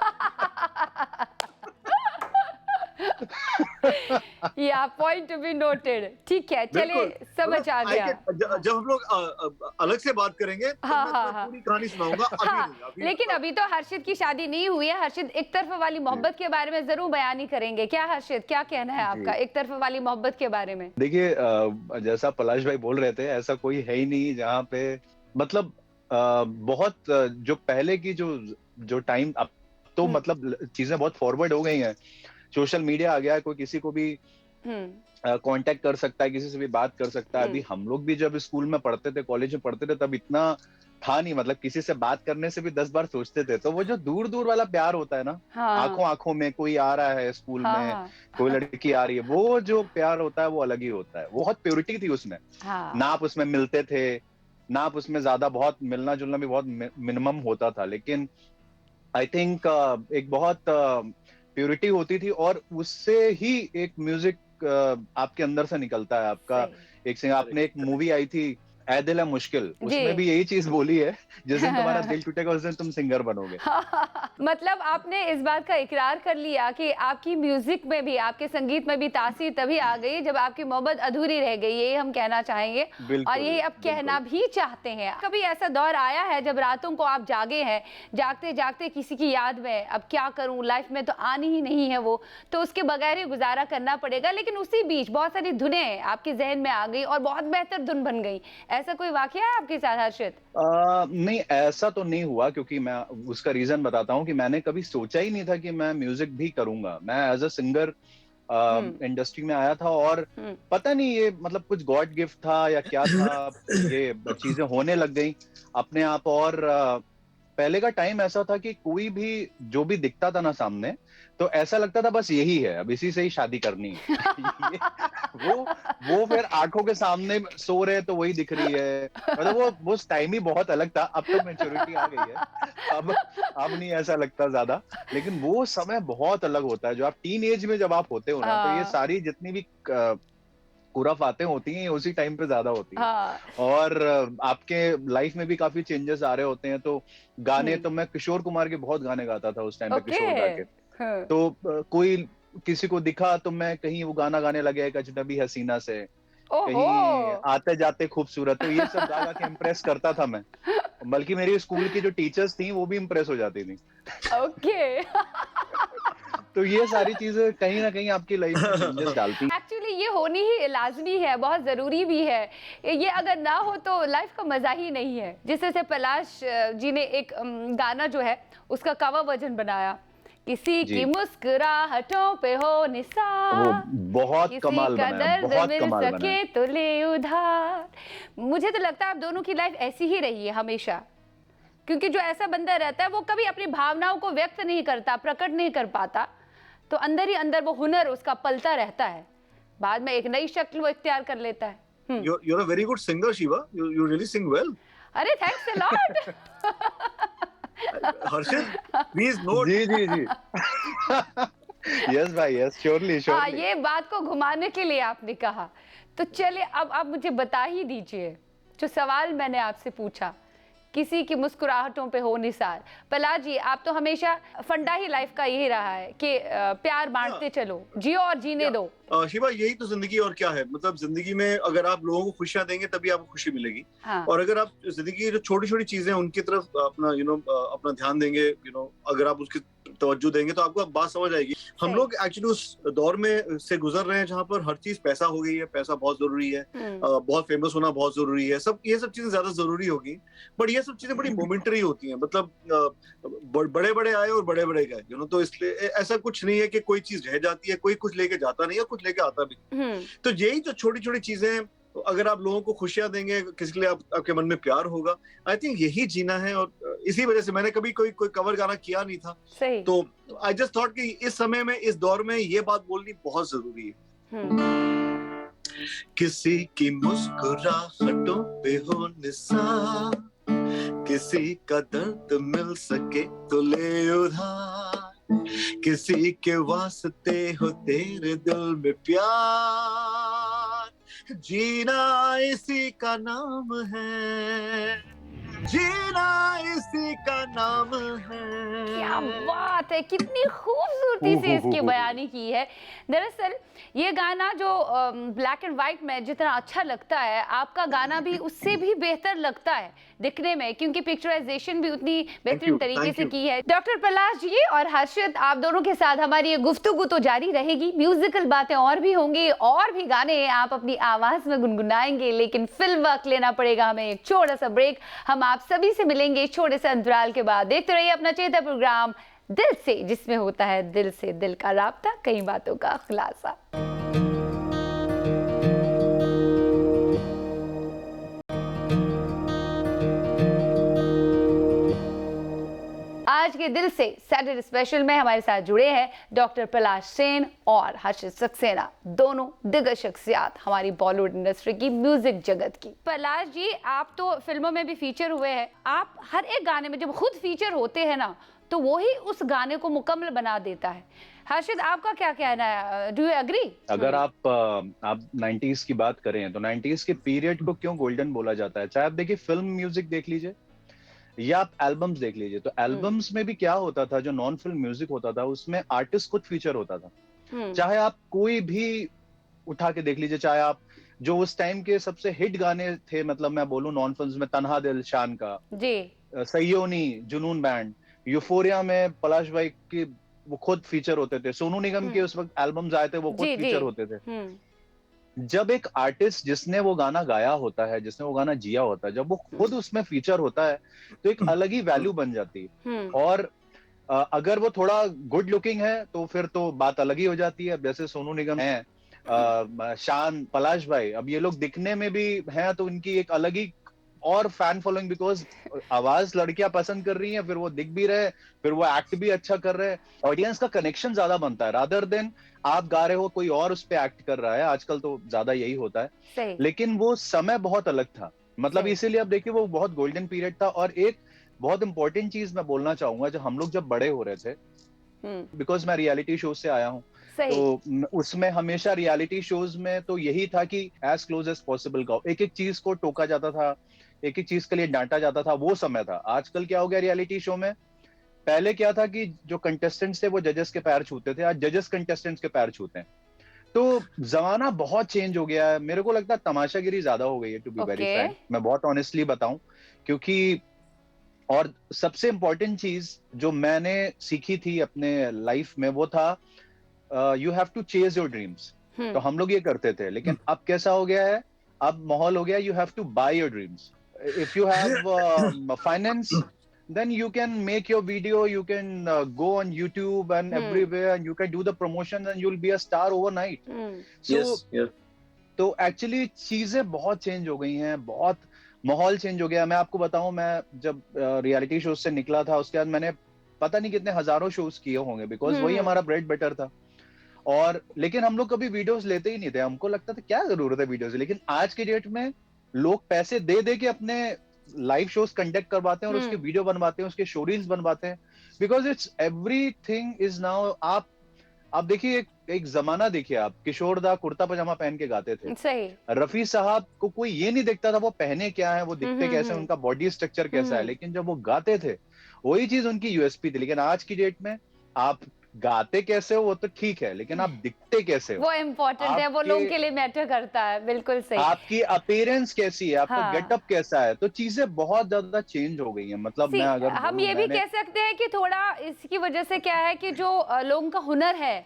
या पॉइंट टू बी नोटेड। ठीक है, चलिए समझ आ गया। जब हम लोग अलग से बात करेंगे तो मैं पूरी कहानी सुनाऊंगा। अभी लेकिन अभी तो हर्षित की शादी नहीं हुई है। हर्षित एक तरफा वाली मोहब्बत के बारे में जरूर बयानी करेंगे। क्या हर्षित, क्या कहना है आपका एक तरफा वाली मोहब्बत के बारे में? देखिए, जैसा पलाश भाई बोल रहे थे, ऐसा कोई है ही नहीं जहाँ पे, मतलब बहुत जो पहले की जो टाइम, अब तो मतलब चीजें बहुत फॉरवर्ड हो गई हैं, सोशल मीडिया आ गया है, कोई किसी को भी कांटेक्ट कर सकता है, किसी से भी बात कर सकता है। अभी हम लोग भी जब स्कूल में पढ़ते थे, कॉलेज में पढ़ते थे, तब इतना था नहीं, मतलब किसी से बात करने से भी 10 बार सोचते थे। तो वो जो दूर दूर वाला प्यार होता है ना, आंखों आंखों में कोई आ रहा है स्कूल में, कोई लड़की आ रही है, वो जो प्यार होता है वो अलग ही होता है। बहुत प्योरिटी थी उसमें, ना आप उसमें मिलते थे, ना आप उसमें ज्यादा, बहुत मिलना जुलना भी बहुत मिनिमम होता था, लेकिन आई थिंक एक बहुत प्योरिटी होती थी और उससे ही एक म्यूजिक आपके अंदर से निकलता है। आपका एक सिंगर, आपने एक मूवी आई थी ऐ दिल है मुश्किल, उसमें भी यही चीज बोली है, जिस दिन तुम्हारा दिल टूटेगा उस दिन तुम सिंगर बनोगे। मतलब आपने इस बात का इकरार कर लिया कि आपकी म्यूजिक में भी, आपके संगीत में भी तासीर तभी आ गई जब आपकी मोहब्बत अधूरी रह गई, यही हम कहना चाहेंगे और यही अब कहना भी चाहते हैं। कभी ऐसा दौर आया है जब रातों को आप जागे हैं, जागते जागते किसी की याद में, अब क्या करूं, लाइफ में तो आनी ही नहीं है वो, तो उसके बगैर ही गुजारा करना पड़ेगा, लेकिन उसी बीच बहुत सारी धुनें आपके जहन में आ गई और बहुत बेहतर धुन बन गई, ऐसा कोई वाकया है आपके साथ हर्षित? नहीं, ऐसा तो नहीं हुआ, क्योंकि मैं उसका रीजन बताता हूँ कि मैंने कभी सोचा ही नहीं था कि मैं म्यूजिक भी करूंगा। मैं एज अ सिंगर इंडस्ट्री में आया था और पता नहीं ये मतलब कुछ गॉड गिफ्ट था या क्या था, ये चीजें होने लग गई अपने आप। और पहले का टाइम ऐसा था कि कोई भी जो भी दिखता था ना सामने, तो ऐसा लगता था बस यही है, अब इसी से ही शादी करनी है। वो फिर आंखों के सामने सो रहे तो वही दिख रही है, मतलब वो टाइम ही बहुत अलग था। अब तो मैच्योरिटी आ गई है, अब नहीं ऐसा लगता ज्यादा, लेकिन वो समय बहुत अलग होता है। जो आप टीन एज में जब आप होते हो ना, तो ये सारी जितनी भी खुराफातें होती हैं उसी टाइम पे ज्यादा होती है। और आपके लाइफ में भी काफी चेंजेस आ रहे होते हैं। तो गाने तो मैं किशोर कुमार के बहुत गाने गाता था उस टाइम पे, किशोर दा के। तो कोई किसी को दिखा तो मैं कहीं वो गाना गाने लगे, एक अजनबी हसीना से, कहीं आते जाते खूबसूरत, तो ये सब गा के इम्प्रेस करता था मैं। बल्कि मेरी स्कूल की जो टीचर्स थी वो भी इम्प्रेस हो जाती थी। ओके। तो ये सारी चीजें कहीं ना कहीं आपकी लाइफ में चेंजेस डालती हैं। एक्चुअली ये होनी ही लाजमी है, बहुत जरूरी भी है। ये अगर ना हो तो लाइफ का मजा ही नहीं है। जिस तरह से पलाश जी ने एक गाना जो है उसका कवर वर्जन बनाया, किसी की मुस्कुराहटों पे हो निसार, बहुत कमाल बनाया, बहुत कमाल बनाया। तो ले उधार। मुझे तो लगता है आप दोनों की लाइफ ऐसी ही रही है हमेशा, क्योंकि जो ऐसा बंदा रहता है वो कभी अपनी भावनाओं को व्यक्त नहीं करता, प्रकट नहीं कर पाता, तो अंदर ही अंदर वो हुनर उसका पलता रहता है, बाद में एक नई शक्ल वो इख्तियार कर लेता है। You're a very good singer, Shiva. You really sing well. अरे thanks a lot. Harshit, please note. जी। यस भाई, यस, श्योरली। हाँ, ये बात को घुमाने के लिए आपने कहा। तो चलिए अब आप मुझे बता ही दीजिए जो सवाल मैंने आपसे पूछा, किसी की मुस्कुराहटों पे हो निसार। पलाश जी, आप तो हमेशा फंडा ही लाइफ का यही रहा है कि प्यार बांटते चलो, जियो और जीने दो। शिवा, यही तो जिंदगी और क्या है। मतलब जिंदगी में अगर आप लोगों को खुशियां देंगे तभी आपको खुशी मिलेगी। हाँ। और अगर आप जिंदगी की जो छोटी छोटी चीजें उनकी तरफ अपना अपना ध्यान देंगे, अगर आप उसकी तवज्जो देंगे तो आपको बात समझ आएगी। हम लोग एक्चुअली उस दौर में से गुजर रहे हैं जहाँ पर हर चीज पैसा हो गई है, पैसा बहुत जरूरी है, बहुत फेमस होना बहुत जरूरी है, ये सब चीजें ज्यादा जरूरी होगी। बट ये सब चीजें बड़ी मोमेंटरी होती हैं। मतलब बड़े बड़े आए और बड़े बड़े गए, तो इसलिए ऐसा कुछ नहीं है कि कोई चीज रह जाती है, कोई कुछ लेके जाता नहीं है, कुछ लेके आता भी। तो यही जो छोटी छोटी चीजें, अगर आप लोगों को खुशियां देंगे, किसी के लिए आपके मन में प्यार होगा, आई थिंक यही जीना है। और इसी वजह से मैंने कभी कोई कवर गाना किया नहीं था। सही। तो आई जस्ट थॉट कि इस समय में, इस दौर में ये बात बोलनी बहुत जरूरी है। किसी की मुस्कुराहटों पे हो निसार, किसी का दर्द मिल सके तो ले उधार, किसी के वास्ते हो तेरे दिल में प्यार, जीना इसी का नाम है, जीना इसी का नाम है। क्या बात है, कितनी खूबसूरती से इसकी बयानी की है। दरअसल ये गाना जो ब्लैक एंड व्हाइट में जितना अच्छा लगता है, आपका गाना भी उससे भी बेहतर लगता है दिखने में, क्योंकि पिक्चराइजेशन भी उतनी बेहतरीन तरीके से की है। डॉक्टर पलाश जी और हर्षित, आप दोनों के साथ हमारी ये गुफ्तगू तो जारी रहेगी, म्यूजिकल बातें और भी होंगी, और भी गाने आप अपनी आवाज में गुनगुनाएंगे, लेकिन फिल्म वक्त लेना पड़ेगा हमें एक छोटा सा ब्रेक। हम आप सभी से मिलेंगे छोटे से अंतराल के बाद। देखते रहिए अपना चेता प्रोग्राम दिल से, जिसमें होता है दिल से दिल का राब्ता, कई बातों का खुलासा। आज के दिल से सैटरडे स्पेशल में हमारे साथ जुड़े हैं डॉक्टर पलाश सेन और हर्षित सक्सेना, दोनों दिग्गज शख्सियत हमारी बॉलीवुड इंडस्ट्री की, म्यूजिक जगत की। पलाश जी, आप तो फिल्मों में भी फीचर हुए हैं। आप हर एक गाने में जब खुद फीचर होते हैं ना, तो वही उस गाने को मुकम्मल बना देता है। हर्षित, आपका क्या कहना है? Do you agree? अगर आप 90s की बात करें तो 90s के पीरियड को क्यों गोल्डन बोला जाता है? चाहे आप देखिए फिल्म म्यूजिक देख लीजिए या आप एल्बम्स देख लीजिए, तो एल्बम्स में भी क्या होता था, जो नॉन फिल्म म्यूजिक होता था उसमें आर्टिस्ट खुद फीचर होता था। चाहे आप कोई भी उठा के देख लीजिए, चाहे आप जो उस टाइम के सबसे हिट गाने थे, मतलब मैं बोलूं नॉन फिल्म्स में, तन्हा दिल शान का जी, सैयोनी, जुनून बैंड, यूफोरिया में पलाश भाई की वो खुद फीचर होते थे, सोनू निगम के उस वक्त एल्बम्स आए थे वो खुद फीचर होते थे। जब एक आर्टिस्ट जिसने वो गाना गाया होता है, जिसने वो गाना जिया होता है, जब वो खुद उसमें फीचर होता है तो एक अलग ही वैल्यू बन जाती है। और अगर वो थोड़ा गुड लुकिंग है तो फिर तो बात अलग ही हो जाती है। जैसे सोनू निगम है, शान, पलाश भाई, अब ये लोग दिखने में भी हैं तो इनकी एक अलग ही और फैन फॉलोइंग, बिकॉज आवाज लड़कियां पसंद कर रही हैं, फिर वो दिख भी रहे, फिर वो एक्ट भी अच्छा कर रहे हैं, ऑडियंस का कनेक्शन ज्यादा बनता है रादर देन आप गा रहे हो कोई और उस पे एक्ट कर रहा है। आजकल तो ज्यादा यही होता है। सही। लेकिन वो समय बहुत अलग था, मतलब इसीलिए आप देखिए वो बहुत गोल्डन पीरियड था। और एक बहुत इंपॉर्टेंट चीज मैं बोलना चाहूंगा, जो हम लोग जब बड़े हो रहे थे, बिकॉज मैं रियलिटी शो से आया हूँ, तो उसमें हमेशा रियलिटी शोज में तो यही था कि एज क्लोज एज पॉसिबल गाओ, एक एक चीज को टोका जाता था, एक एक चीज के लिए डांटा जाता था, वो समय था। आजकल क्या हो गया रियलिटी शो में, पहले क्या था कि जो कंटेस्टेंट्स थे वो जजेस के पैर छूते थे, आज जजेस कंटेस्टेंट्स के पैर छूते हैं। तो जमाना बहुत चेंज हो गया है। मेरे को लगता है तमाशागिरी ज्यादा हो गई है, टू बी वेरी फ्रैंक, मैं बहुत ऑनेस्टली बताऊं। क्योंकि और सबसे इंपॉर्टेंट चीज जो मैंने सीखी थी अपने लाइफ में वो था you have to chase your dreams. तो हम लोग ये करते थे, लेकिन अब कैसा हो गया है, अब माहौल हो गया you have to buy your dreams. If you have finance, then you can make your video, you can go on YouTube and everywhere, and you can do the promotion and you'll be a star overnight. So yes. तो actually चीजें बहुत change हो गई हैं, बहुत माहौल change हो गया। मैं आपको बताऊं, मैं जब रियलिटी शो से निकला था उसके बाद मैंने पता नहीं कितने हजारों शोज किए होंगे, बिकॉज वही हमारा ब्रेड बटर था। और लेकिन हम लोग कभी वीडियोस लेते ही नहीं थे, हमको लगता था क्या जरूरत है वीडियोस। लेकिन आज के डेट में लोग पैसे दे दे के अपने लाइव शोज कंडक्ट करवाते हैं और उसके वीडियो बनवाते हैं, उसके शोरीज बनवाते हैं, because it's everything is now. आप देखिए एक जमाना देखिए, आप किशोर दा कुर्ता पजामा पहन के गाते थे, सही। रफी साहब को कोई ये नहीं देखता था वो पहने क्या है, वो दिखते कैसे हैं, उनका बॉडी स्ट्रक्चर कैसा है, लेकिन जब वो गाते थे वही चीज उनकी यूएसपी थी। लेकिन आज की डेट में आप गाते कैसे हो वो तो ठीक है, लेकिन आप दिखते कैसे हो वो इम्पोर्टेंट है, वो लोगों के लिए मैटर करता है। बिल्कुल सही। आपकी अपीयरेंस कैसी है, आपका गेटअप कैसा है, तो चीजें बहुत ज्यादा चेंज हो गई हैं। मतलब मैं अगर हम ये भी कह सकते हैं कि थोड़ा इसकी वजह से क्या है कि जो लोगों का हुनर है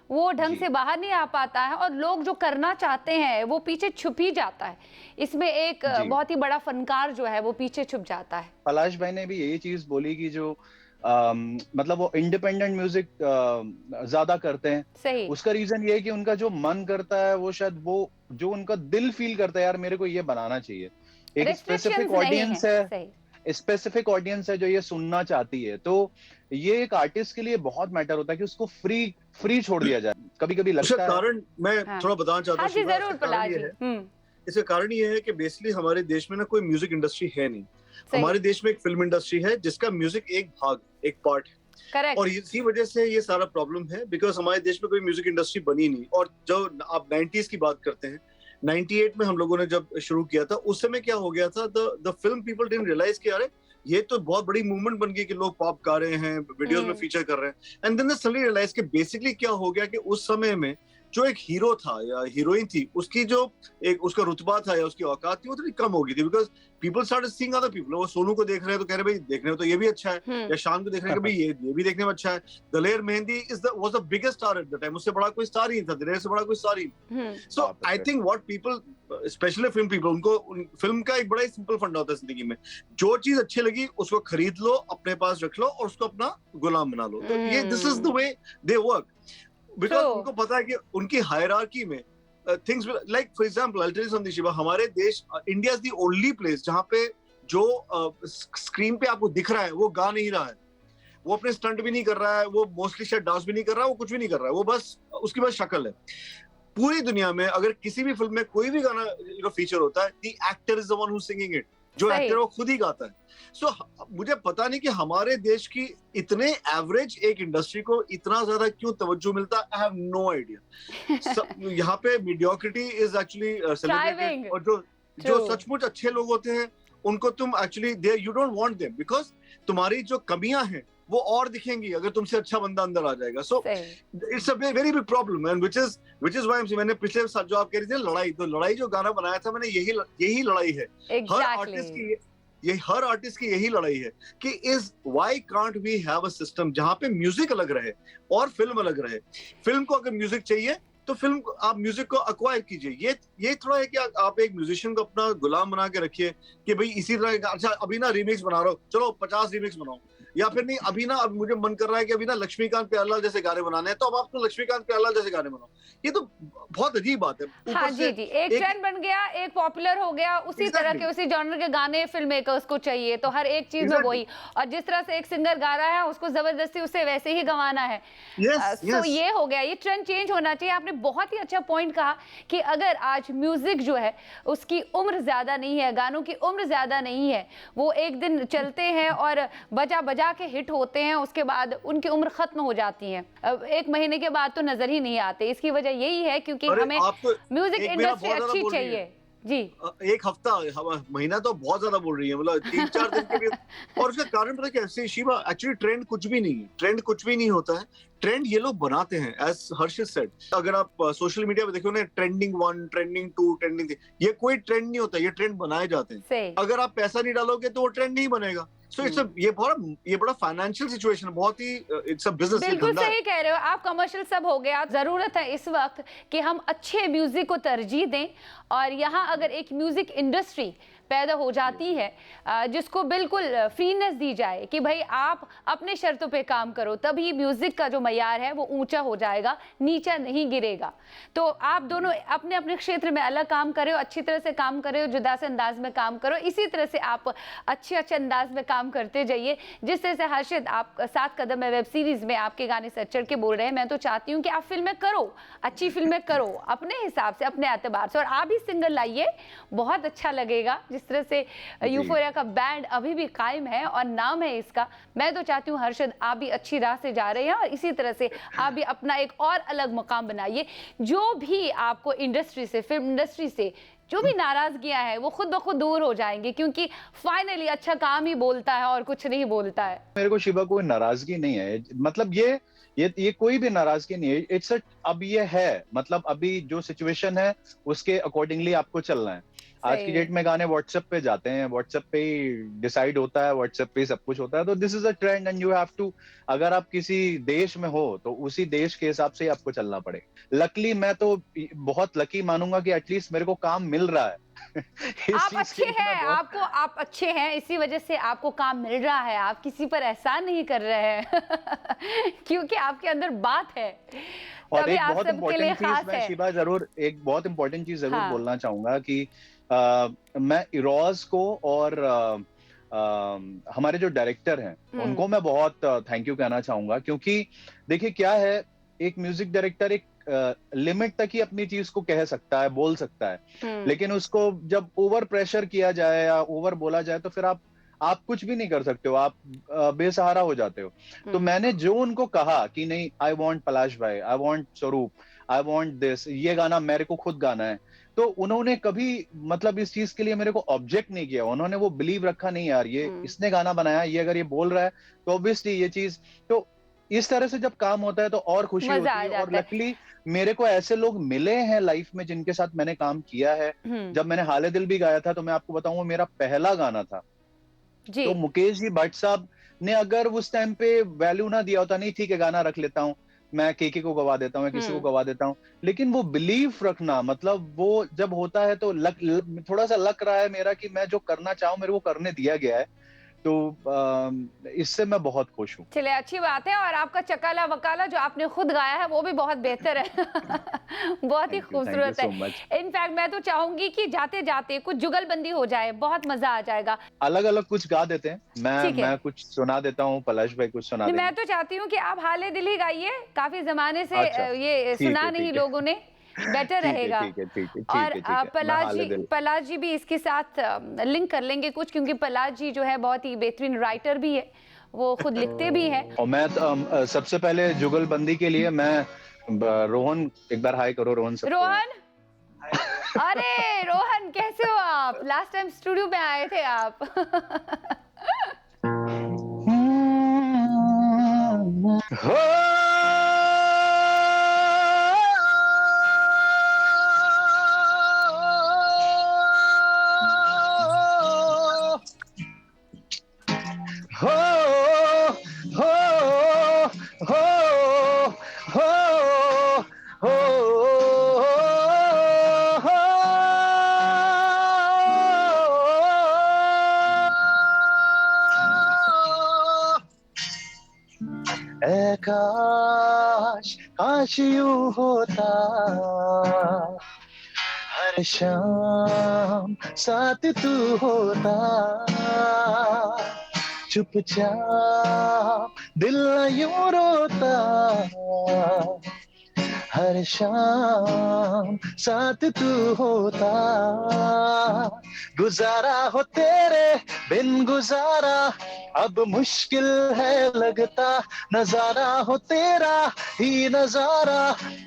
वो ढंग से बाहर नहीं आ पाता है, और लोग जो करना चाहते हैं वो पीछे छुप ही जाता है। इसमें एक बहुत ही बड़ा फनकार जो है वो पीछे छुप जाता है। पलाश भाई ने भी यही चीज बोली कि जो मतलब वो इंडिपेंडेंट म्यूजिक ज्यादा करते हैं। सही। उसका रीजन ये है कि उनका जो मन करता है वो शायद वो जो उनका दिल फील करता है, यार मेरे को ये बनाना चाहिए। एक स्पेसिफिक ऑडियंस है, स्पेसिफिक ऑडियंस है जो ये सुनना चाहती है। तो ये एक आर्टिस्ट के लिए बहुत मैटर होता है कि उसको फ्री छोड़ दिया जाए। कभी कभी लगता है, कारण मैं थोड़ा बताना चाहता हूँ। जरूर पलाश। इसका कारण ये है कि बेसिकली हमारे देश में ना कोई म्यूजिक इंडस्ट्री है नहीं। हमारे देश में एक फिल्म इंडस्ट्री है जिसका म्यूजिक एक भाग, एक पार्ट है। Correct. और इसी वजह से ये सारा प्रॉब्लम है, बिकॉज हमारे देश में कोई म्यूजिक इंडस्ट्री बनी नहीं। और जो आप 90s की बात करते हैं, 98 में हम लोगों ने जब शुरू किया था, उस समय क्या हो गया था, the film people didn't realise कि अरे ये तो बहुत बड़ी मूवमेंट बन गई कि लोग पॉप गा रहे हैं, वीडियोस में फीचर कर रहे हैं। And then they suddenly realise कि बेसिकली क्या हो गया कि उस समय में जो एक हीरो था या हीरोइन थी, उसकी जो एक उसका रुतबा था या उसकी औकात थी वो थोड़ी कम हो गई थी, because people started seeing other people. वो सोनू को देख रहे हैं तो कह रहे भाई देखने में तो ये भी अच्छा है, या शान को देख रहे हैं कि भाई ये भी देखने में अच्छा है। Daler Mehndi was the biggest star at the time, उससे बड़ा कोई स्टार ही नहीं था, दलेर से बड़ा कोई स्टार ही नहीं। So I think what people, specially film people, उनको फिल्म का एक बड़ा ही सिंपल फंडा होता है जिंदगी में, जो चीज अच्छी लगी उसको खरीद लो, अपने पास रख लो और उसको अपना गुलाम बना लो। तो ये this is the way they work, because उनको पता है कि उनकी हायरार्की में things like for example I tell you something Shiva, हमारे देश India is the only place जहां पे जो स्क्रीन पे आपको दिख रहा है वो गा नहीं रहा है, वो अपने स्टंट भी नहीं कर रहा है, वो मोस्टली शायद डांस भी नहीं कर रहा है, वो कुछ भी नहीं कर रहा है, वो बस उसकी बस शक्ल है। पूरी दुनिया में अगर किसी भी फिल्म में कोई भी गाना फीचर होता है, the actor is the one who singing it, जो एक्टर वो खुद ही गाता है। सो मुझे पता नहीं कि हमारे देश की इतने एवरेज एक इंडस्ट्री को इतना ज्यादा क्यों तवज्जो मिलता है। I have no idea. यहाँ पे मीडियोक्रिटी इज एक्चुअली सेलिब्रेटेड, और जो सचमुच अच्छे लोग होते हैं उनको तुम actually you don't want them, because तुम्हारी जो कमियां हैं वो और दिखेंगी अगर तुमसे अच्छा बंदा अंदर आ जाएगा। So it's a very big problem, and which is why मैंने पिछले साल जो आप कह रही थी लड़ाई, तो लड़ाई जो गाना बनाया था मैंने यही लड़ाई है। हर आर्टिस्ट की यही लड़ाई है कि is why can't we have a system जहां पे म्यूजिक अलग रहे और फिल्म अलग रहे। फिल्म को अगर म्यूजिक चाहिए तो फिल्म आप म्यूजिक को अक्वायर कीजिए। ये थोड़ा है कि आप एक म्यूजिशियन को अपना गुलाम बना के रखिए कि भाई इसी तरह, अच्छा अभी ना रीमिक्स बना रहा हो, चलो 50 रीमिक्स बनाओ, या फिर नहीं अभी ना, अब मुझे मन कर रहा है कि अभी ना लक्ष्मीकांत प्यारेलाल जैसे गाने बनाने हैं, तो अब आप तो लक्ष्मीकांत प्यारेलाल जैसे गाने बनाओ। ये तो बहुत अजीब बात है। हाँ ऊपर जी से जी, एक ट्रेंड बन गया, एक पॉपुलर हो गया, उसी तरह के उसी जॉनर के गाने फिल्म मेकर्स को चाहिए, तो हर एक चीज में वही। और जिस तरह से एक सिंगर गा रहा है उसको जबरदस्ती उसे वैसे ही गवाना है। तो ये हो गया, ये ट्रेंड चेंज होना चाहिए। आपने बहुत ही अच्छा पॉइंट कहा कि अगर आज म्यूजिक जो है उसकी उम्र ज्यादा नहीं है, गानों की उम्र ज्यादा नहीं है, वो एक दिन चलते हैं और बजा बजा के हिट होते हैं, उसके बाद उनकी उम्र खत्म हो जाती है, एक महीने के बाद तो नजर ही नहीं आते। इसकी वजह यही है क्योंकि हमें म्यूजिक इंडस्ट्री अच्छी चाहिए जी। एक हफ्ता महीना तो बहुत ज्यादा बोल रही है, मतलब 3-4 दिन के भी। और उसका कारण पता क्या है शिवा, एक्चुअली ट्रेंड कुछ भी नहीं है, ट्रेंड कुछ भी नहीं होता है, ट्रेंड ये लोग बनाते हैं। एज हर्षित सेड, अगर आप सोशल मीडिया पे देखो ना, ट्रेंडिंग 1, ट्रेंडिंग 2, ट्रेंडिंग 3, ये कोई ट्रेंड नहीं होता, ये ट्रेंड बनाए जाते हैं। अगर आप पैसा नहीं डालोगे तो वो ट्रेंड नहीं बनेगा। सो इट्स ये बड़ा फाइनेंशियल सिचुएशन, बहुत ही इट्स अ बिजनेस। बिल्कुल सही कह रहे हो आप, कमर्शियल सब हो गया। जरूरत है इस वक्त कि हम अच्छे म्यूजिक को तरजीह दें, और यहाँ अगर एक म्यूजिक इंडस्ट्री पैदा हो जाती है जिसको बिल्कुल फ्रीनेस दी जाए कि भाई आप अपने शर्तों पे काम करो, तभी म्यूजिक का जो मयार है वो ऊंचा हो जाएगा, नीचा नहीं गिरेगा। तो आप दोनों अपने अपने क्षेत्र में अलग काम करे हो, अच्छी तरह से काम करे हो, जुदा से अंदाज में काम करो, इसी तरह से आप अच्छे अंदाज में काम करते जाइए। जिस तरह से हर्षित आप 7 कदम है वेब सीरीज में आपके गाने सर चढ़ के बोल रहे हैं, मैं तो चाहती हूँ कि आप फिल्में करो, अच्छी फिल्में करो अपने हिसाब से, अपने एतबार से, और आप भी सिंगल लाइए, बहुत अच्छा लगेगा। जिस तरह से यूफोरिया का बैंड अभी भी कायम है और नाम है इसका, मैं तो चाहती हूँ हर्षद आप भी अच्छी राह से जा रहे हैं और इसी तरह से आप भी अपना एक और अलग मकाम बनाइए। जो भी आपको इंडस्ट्री से, फिल्म इंडस्ट्री से जो भी नाराजगियां है वो खुद ब खुद दूर हो जाएंगी, क्योंकि फाइनली अच्छा काम ही बोलता है और कुछ नहीं बोलता है। मेरे को शिवा कोई नाराजगी नहीं है, मतलब ये कोई भी नाराजगी नहीं है। इट्स अब ये है, मतलब अभी जो सिचुएशन है उसके अकॉर्डिंगली आपको चलना है। आज की डेट में गाने व्हाट्सएप पे जाते हैं, व्हाट्सएप पे ही डिसाइड होता है, व्हाट्सएप पे ही सब कुछ होता है। तो this is a trend and you have to, अगर आप किसी देश में हो तो उसी देश के हिसाब से ही आपको चलना पड़ेगा। लकीली मैं तो बहुत लकी मानूंगा कि एटलीस्ट मेरे को काम मिल रहा है। आप अच्छे हैं, आप अच्छे हैं, इसी वजह से आपको काम मिल रहा है, आप किसी पर एहसान नहीं कर रहे हैं क्योंकि आपके अंदर बात है। और एक बहुत इंपॉर्टेंट चीज मैं शिवा जरूर एक बहुत इंपॉर्टेंट चीज जरूर बोलना चाहूंगा कि मैं इरोज को और हमारे जो डायरेक्टर हैं उनको मैं बहुत थैंक यू कहना चाहूंगा, क्योंकि देखिए क्या है, एक म्यूजिक डायरेक्टर एक लिमिट तक ही अपनी चीज को कह सकता है, बोल सकता है, लेकिन उसको जब ओवर प्रेशर किया जाए या ओवर बोला जाए तो फिर आप कुछ भी नहीं कर सकते हो, आप बेसहारा हो जाते हो। तो मैंने जो उनको कहा कि नहीं, आई वांट पलाश भाई, आई वांट स्वरूप, आई वांट दिस, ये गाना मेरे को खुद गाना है, तो उन्होंने कभी मतलब इस चीज के लिए मेरे को ऑब्जेक्ट नहीं किया। उन्होंने वो बिलीव रखा, नहीं यार ये इसने गाना बनाया, ये अगर ये बोल रहा है तो ऑब्वियसली ये चीज, तो इस तरह से जब काम होता है तो और खुशी होती है। और लकीली मेरे को ऐसे लोग मिले हैं लाइफ में जिनके साथ मैंने काम किया है। जब मैंने हाले दिल भी गाया था तो मैं आपको बताऊं वो मेरा पहला गाना था। तो मुकेश जी भट्ट साहब ने अगर उस टाइम पे वैल्यू ना दिया होता, नहीं ठीक है गाना रख लेता हूँ, मैं केके को गवा देता हूँ, किसी को गवा देता हूँ, लेकिन वो बिलीफ रखना, मतलब वो जब होता है तो थोड़ा सा लग रहा है मेरा कि मैं जो करना चाहूँ मेरे को करने दिया गया है, तो इससे मैं बहुत खुश हूँ। चलिए अच्छी बात है। और आपका चकाला वकाला जो आपने खुद गाया है वो भी बहुत बेहतर है बहुत ही खूबसूरत है। इनफैक्ट मैं तो चाहूंगी कि जाते जाते कुछ जुगलबंदी हो जाए, बहुत मजा आ जाएगा। अलग अलग कुछ गा देते हैं, मैं कुछ सुना देता हूँ, पलाश भाई कुछ सुना देंगे। मैं तो चाहती हूँ कि आप हाले दिल ही गाइए, काफी जमाने से ये सुना नहीं लोगों ने, बेटर रहेगा। और पलाश जी भी इसके साथ लिंक कर लेंगे कुछ, क्योंकि पलाश जी जो है बहुत ही बेहतरीन राइटर भी है, वो खुद लिखते भी हैं। और मैं सबसे पहले जुगलबंदी के लिए मैं रोहन, एक बार हाय करो रोहन। रोहन, अरे रोहन कैसे हो आप? लास्ट टाइम स्टूडियो में आए थे आप काश यूं होता, हर शाम साथ तू होता, चुपचाप दिल न यूं रोता, हर शाम साथ तू होता, गुजारा हो तेरे बिन गुजारा अब मुश्किल है लगता, नजारा हो तेरा ही नजारा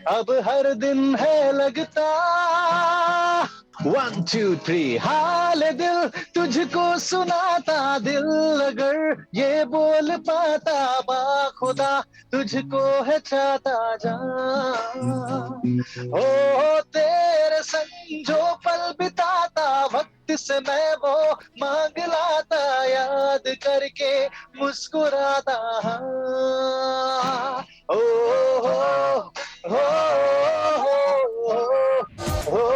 अब हर दिन है लगता। 1 2 3 हाल दिल तुझको सुनाता, दिल अगर ये बोल पाता, बाखुदा तुझको है चाहता जान। ओ तेरे संग जो पल बिताता, वक्त से मैं वो मांग लाता, याद करके मुस्कुराता। ओ हो हो हो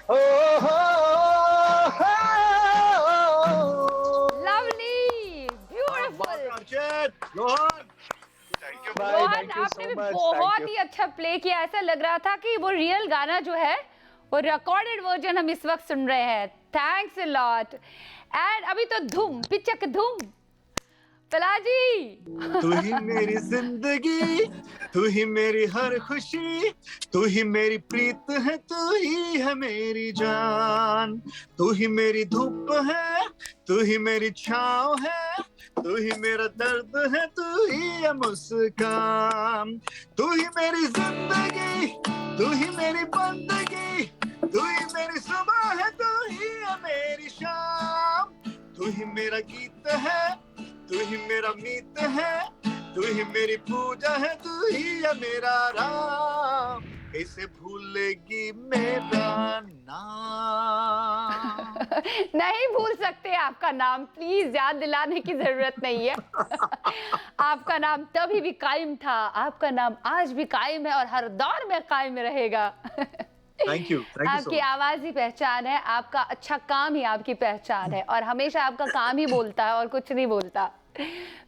हो हो। Lovely, beautiful. रोहन, रोहन, आपने भी बहुत ही अच्छा प्ले किया। ऐसा लग रहा था कि वो रियल गाना जो है वो रिकॉर्डेड वर्जन हम इस वक्त सुन रहे हैं। Thanks a lot. एंड अभी तो धूम पिचक धूम। पलाजी, तू ही मेरी जिंदगी, तू ही मेरी हर खुशी, तू ही मेरी प्रीत है, तू ही है मेरी जान, तू ही मेरी धूप है, तू ही मेरी छाँव है, तू ही मेरा दर्द है, तू ही है मुस्कान, तू ही मेरी जिंदगी, तू ही मेरी बंदगी, तू ही मेरी सुबह है, तू ही है मेरी शाम, तू ही मेरा गीत है, तू ही मेरा मीत है, तू ही मेरी पूजा है, तू ही है मेरा राम, कैसे भूलेगी मेरा नाम। नहीं भूल सकते आपका नाम, प्लीज याद दिलाने की जरूरत नहीं है। आपका नाम तभी भी कायम था, आपका नाम आज भी कायम है और हर दौर में कायम रहेगा। थैंक यू आपकी आवाज ही पहचान है, आपका अच्छा काम ही आपकी पहचान है और हमेशा आपका काम ही बोलता है और कुछ नहीं बोलता।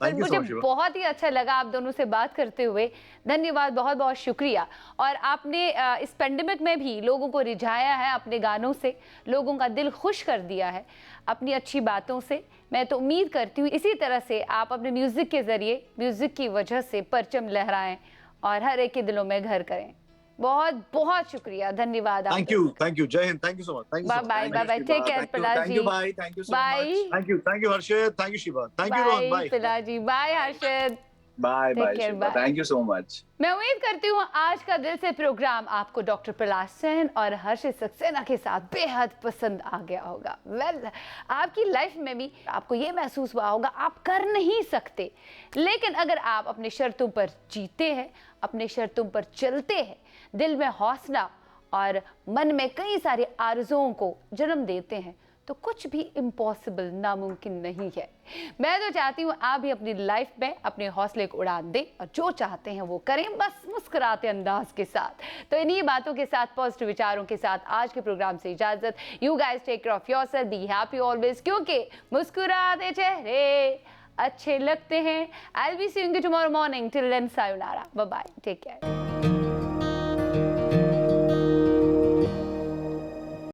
पर मुझे बहुत ही अच्छा लगा आप दोनों से बात करते हुए। धन्यवाद, बहुत बहुत शुक्रिया। और आपने इस पेंडेमिक में भी लोगों को रिझाया है अपने गानों से, लोगों का दिल खुश कर दिया है अपनी अच्छी बातों से। मैं तो उम्मीद करती हूँ इसी तरह से आप अपने म्यूजिक के जरिए, म्यूजिक की वजह से परचम लहराएं और हर एक के दिलों में घर करें। बहुत बहुत शुक्रिया, धन्यवाद। Thank you, Jai Hind, thank you so much, thank you, bye bye, take care Palaji, thank you भाई, thank you so much, thank you Harshad, thank you Shiva, thank you Rohan, bye Palaji, bye Harshad, bye bye, thank you so much. मैं उम्मीद करती हूँ आज का दिल से programme आपको डॉक्टर प्रहलाद सेन और हर्षित सक्सेना के साथ बेहद पसंद आ गया होगा। आपकी लाइफ में भी आपको ये महसूस हुआ होगा आप कर नहीं सकते, लेकिन अगर आप अपने शर्तों पर जीते हैं, अपने शर्तों पर चलते हैं, दिल में हौसला और मन में कई सारे आरज़ुओं को जन्म देते हैं, तो कुछ भी इम्पॉसिबल, नामुमकिन नहीं है। मैं तो चाहती हूँ आप भी अपनी लाइफ में अपने हौसले को उड़ान दें और जो चाहते हैं वो करें, बस मुस्कुराते अंदाज के साथ। तो इन्हीं बातों के साथ, पॉजिटिव विचारों के साथ आज के प्रोग्राम से इजाजत। You guys take care of yourself, be happy always, क्योंकि मुस्कुराते चेहरे अच्छे लगते हैं। I will be seeing you tomorrow morning, till then sayonara, bye bye, take care.